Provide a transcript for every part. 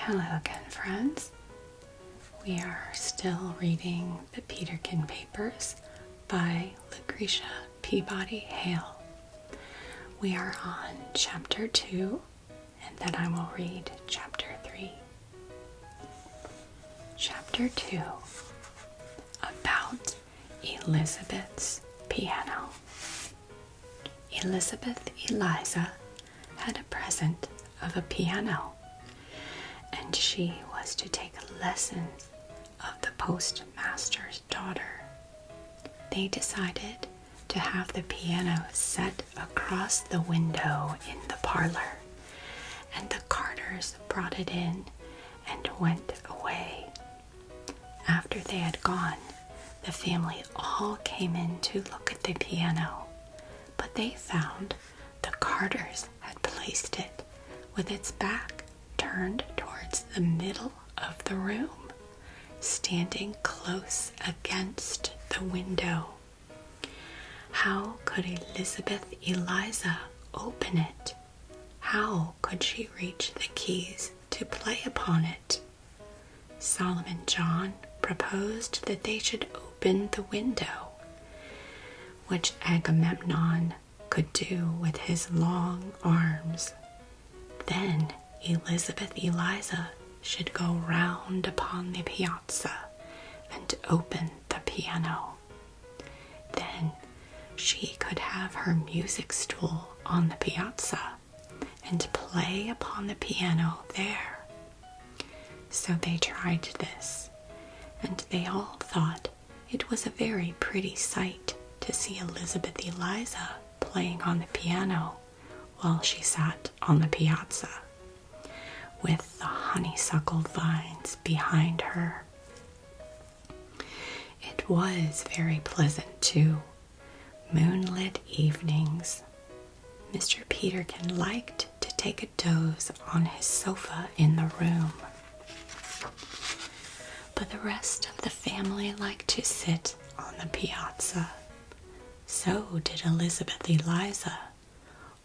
Hello again, friends. We are still reading the Peterkin Papers by Lucretia P. Hale. We are on chapter 2, and then I will read chapter 3. Chapter 2, about Elizabeth's piano. Elizabeth Eliza had a present of a piano, and she was to take lessons of the postmaster's daughter. They decided to have the piano set across the window in the parlor, and the Carters brought it in and went away. After they had gone, the family all came in to look at the piano, but they found the Carters had placed it with its back turned towards the middle of the room, standing close against the window. How could Elizabeth Eliza open it? How could she reach the keys to play upon it? Solomon John proposed that they should open the window, which Agamemnon could do with his long arms. Then Elizabeth Eliza should go round upon the piazza and open the piano. Then she could have her music stool on the piazza and play upon the piano there. So they tried this, and they all thought it was a very pretty sight to see Elizabeth Eliza playing on the piano while she sat on the piazza, with the honeysuckle vines behind her. It was very pleasant, too. Moonlit evenings. Mr. Peterkin liked to take a doze on his sofa in the room, but the rest of the family liked to sit on the piazza. So did Elizabeth Eliza,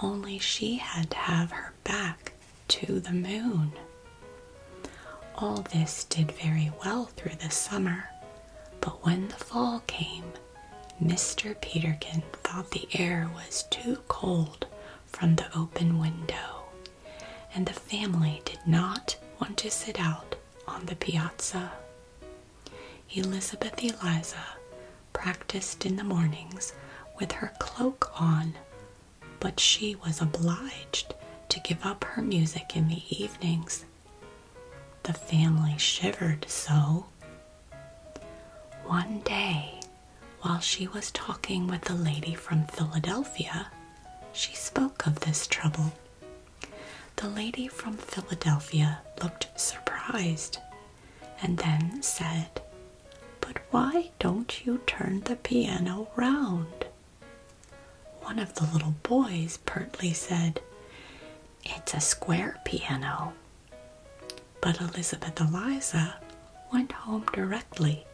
only she had to have her back to the moon. All this did very well through the summer, but when the fall came, Mr. Peterkin thought the air was too cold from the open window, and the family did not want to sit out on the piazza. Elizabeth Eliza practiced in the mornings with her cloak on, but she was obliged to give up her music in the evenings. The family shivered so. One day, while she was talking with the lady from Philadelphia, she spoke of this trouble. The lady from Philadelphia looked surprised, and then said, "But why don't you turn the piano round?" One of the little boys pertly said, "It's a square piano." But Elizabeth Eliza went home directly,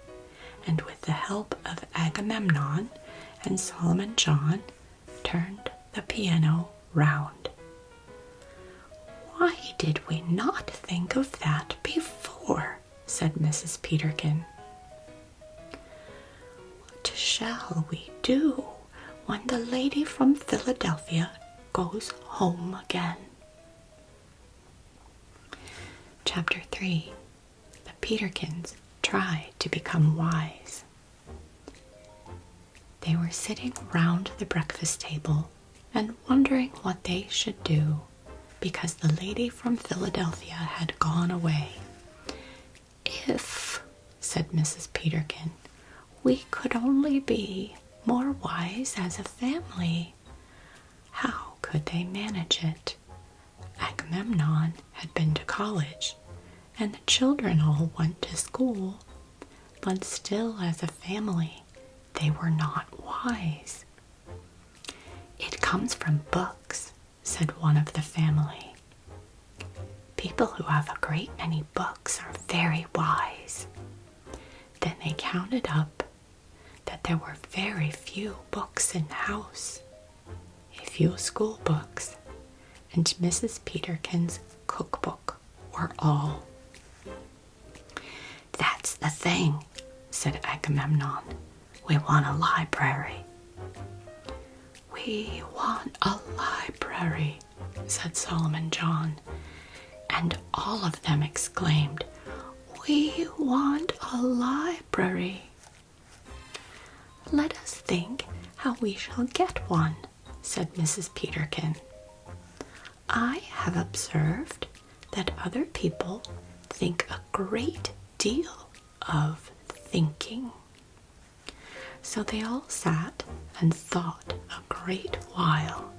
and with the help of Agamemnon and Solomon John, turned the piano round. "Why did we not think of that before?" said Mrs. Peterkin. "What shall we do when the lady from Philadelphia goes home again?" Chapter 3. The Peterkins Try to Become Wise. They were sitting round the breakfast table and wondering what they should do, because the lady from Philadelphia had gone away. "If," said Mrs. Peterkin, "we could only be more wise as a family." How could they manage it? Agamemnon had been to college, and the children all went to school, but still as a family they were not wise. "It comes from books," said one of the family. "People who have a great many books are very wise." Then they counted up that there were very few books in the house, a few school books, and Mrs. Peterkin's cookbook were all thing, said Agamemnon. We want a library. We want a library, said Solomon John, and all of them exclaimed, We want a library. Let us think how we shall get one, said Mrs. Peterkin. I have observed that other people think a great deal of thinking. So they all sat and thought a great while.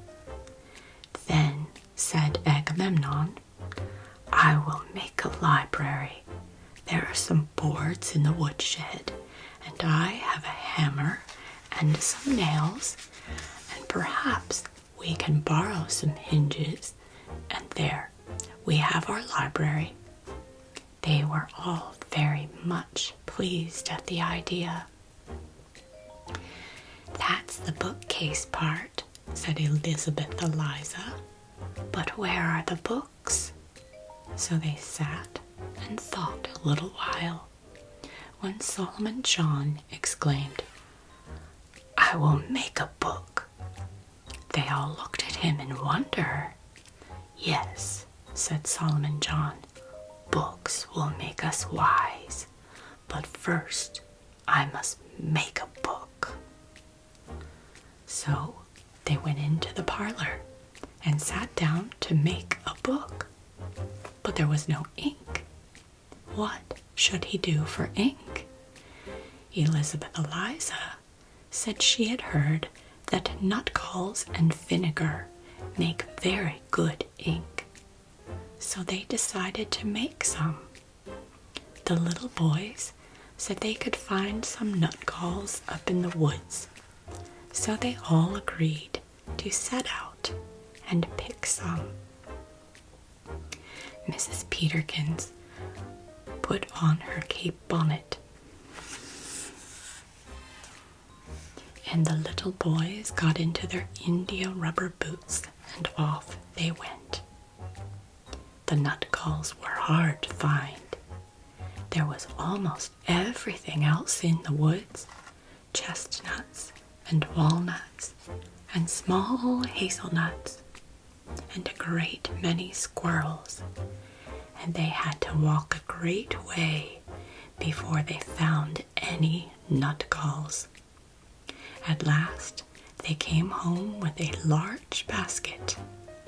Then said Agamemnon, I will make a library. There are some boards in the woodshed, and I have a hammer and some nails, and perhaps we can borrow some hinges, and there we have our library. They were all very much pleased at the idea. That's the bookcase part, said Elizabeth Eliza. But where are the books? So they sat and thought a little while, when Solomon John exclaimed, I will make a book. They all looked at him in wonder. Yes, said Solomon John, books will make us wise, but first I must make a book. So they went into the parlor and sat down to make a book. But there was no ink. What should he do for ink? Elizabeth Eliza said she had heard that nutgalls and vinegar make very good ink. So they decided to make some. The little boys said they could find some nutgalls up in the woods. So they all agreed to set out and pick some. Mrs. Peterkins put on her cape bonnet, and the little boys got into their India rubber boots, and off they went. The nutgalls were hard to find. There was almost everything else in the woods, chestnuts and walnuts and small hazelnuts and a great many squirrels, and they had to walk a great way before they found any nutgalls. At last they came home with a large basket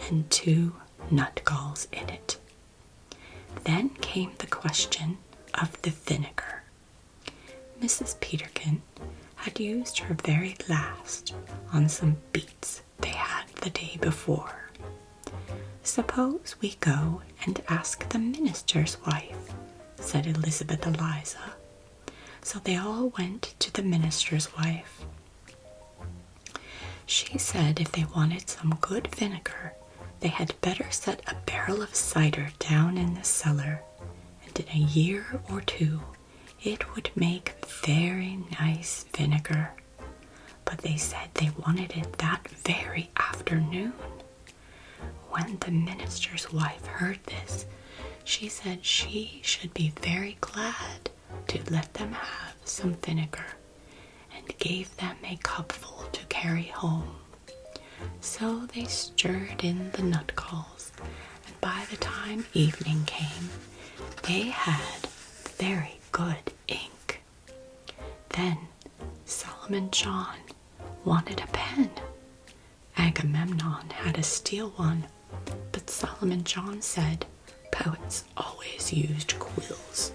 and 2 nutgalls in it. Then came the question of the vinegar. Mrs. Peterkin had used her very last on some beets they had the day before. Suppose we go and ask the minister's wife, said Elizabeth Eliza. So they all went to the minister's wife. She said if they wanted some good vinegar, they had better set a barrel of cider down in the cellar, and in a year or 2 it would make very nice vinegar. But they said they wanted it that very afternoon. When the minister's wife heard this, she said she should be very glad to let them have some vinegar, and gave them a cupful to carry home. So they stirred in the nutgalls, and by the time evening came, they had very good ink. Then Solomon John wanted a pen. Agamemnon had a steel one, but Solomon John said poets always used quills.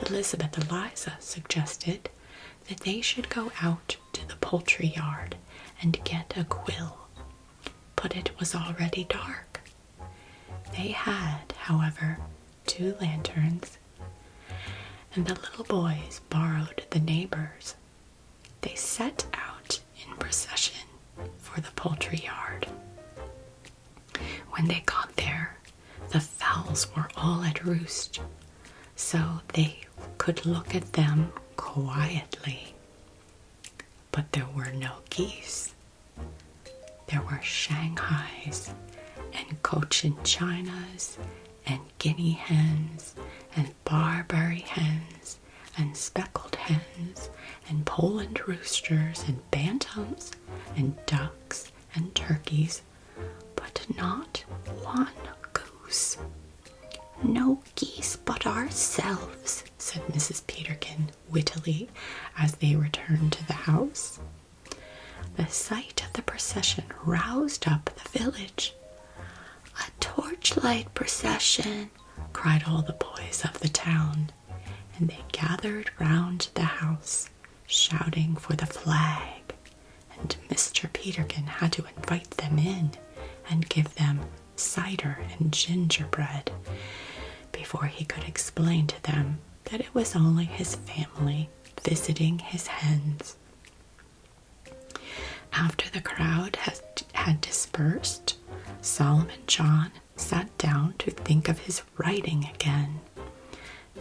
Elizabeth Eliza suggested that they should go out to the poultry yard and get a quill, but it was already dark. They had, however, 2 lanterns, and the little boys borrowed the neighbors. They set out in procession for the poultry yard. When they got there, the fowls were all at roost, so they could look at them quietly. But there were no geese. There were Shanghais and Cochin Chinas and guinea hens and Barbary hens and speckled hens, and Poland roosters, and bantams, and ducks, and turkeys, but not one goose. "No geese but ourselves," said Mrs. Peterkin wittily as they returned to the house. The sight of the procession roused up the village. "A torchlight procession!" cried all the boys of the town, and they gathered round the house, shouting for the flag, and Mr. Peterkin had to invite them in and give them cider and gingerbread before he could explain to them that it was only his family visiting his hens. After the crowd had dispersed, Solomon John sat down to think of his writing again.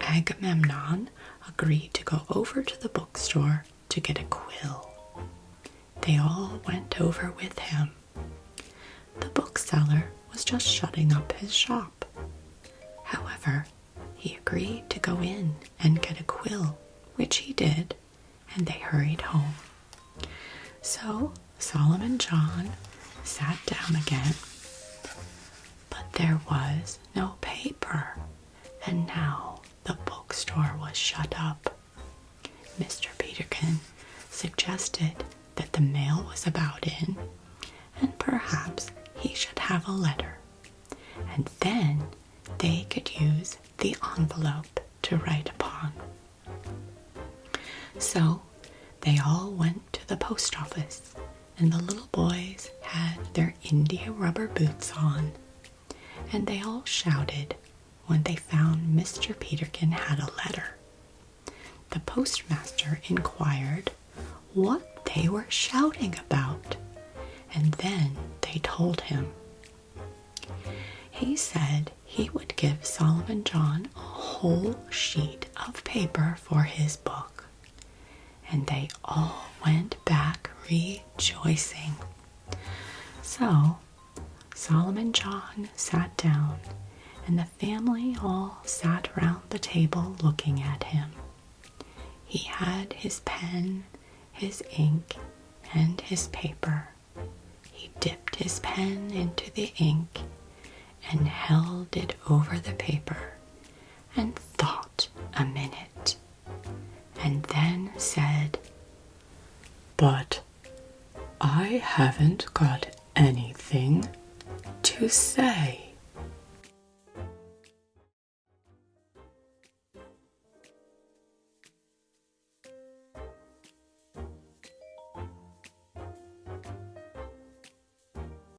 Agamemnon agreed to go over to the bookstore to get a quill. They all went over with him. The bookseller was just shutting up his shop. However, he agreed to go in and get a quill, which he did, and they hurried home. So Solomon John sat down again, but there was no paper, and now the bookstore was shut up. Mr. Peterkin suggested that the mail was about in, and perhaps he should have a letter, and then they could use the envelope to write upon. So they all went to the post office, and the little boys had their India rubber boots on, and they all shouted when they found Mr. Peterkin had a letter. The postmaster inquired what they were shouting about, and then they told him. He said he would give Solomon John a whole sheet of paper for his book, and they all went back rejoicing. So Solomon John sat down, and the family all sat round the table looking at him. He had his pen, his ink, and his paper. He dipped his pen into the ink and held it over the paper and thought a minute, and then said, "But I haven't got anything to say."